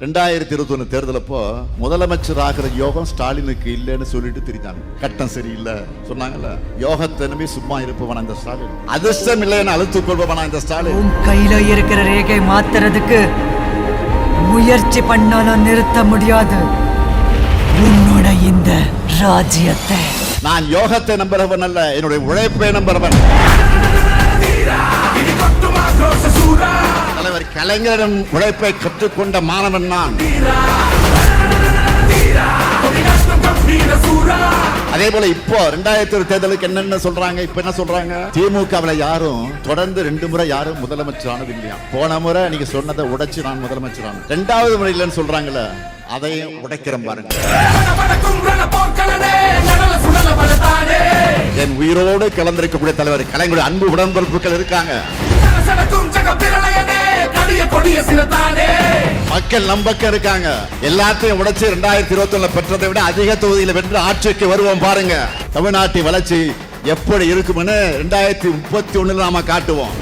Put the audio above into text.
2021 தேர்தலப்போ முதலமைச்சர் ஆகிற யோகம் ஸ்டாலினுக்கு இல்லைன்னு சொல்லிட்டு திரிஞ்சாங்க. கட்டம் சரியில்லை சொன்னாங்கல்ல. யோகத்தை நம்பி சும்மா இருப்பவனா இந்த ஸ்டாலின், அதிர்ஷ்டம் இல்லைன்னு அழுத்துக் கொள்பவனா இந்த ஸ்டாலின். உன் கையில இருக்கிற ரேகை மாத்துறதுக்கு முயற்சி பண்ணாலும் நிறுத்த முடியாது உன்னோட இந்த ராஜ்யத்தை. நான் யோகத்தை நம்புறவன் அல்ல, என்னுடைய உழைப்பை நம்புறவன். தலைவர் கலைஞரிடம் உழைப்பை கற்றுக்கொண்ட மாணவன் நான். அதே போல இப்போ 2000 தேர்தலுக்கு என்னென்ன சொல்றாங்க, இப்ப என்ன சொல்றாங்க? திமுகவுல யாரும் தொடர்ந்து 2 முறை யாரும் முதலமைச்சர் ஆனது இல்லையா. போன முறை நீங்க சொன்னதை உடைச்சு நான் முதலமைச்சர் ஆனேன். 2வது முறை இல்லைன்னு சொல்றாங்கல்ல, அதையும் உடைக்கிறேன் பாருங்க. என் உயிரோடு கலந்திருக்கக்கூடிய தலைவர் கலைஞருடைய அன்பு உடன்பிறப்புகள் இருக்காங்க. மக்கள் நம்பக்க இருக்காங்க. எல்லாத்தையும் உடைச்சு 2021 பெற்றதை விட அதிக தொகுதியில் வென்று ஆட்சிக்கு வருவோம் பாருங்க. தமிழ்நாட்டின் வளர்ச்சி எப்படி இருக்கும்னு 2031 நாம காட்டுவோம்.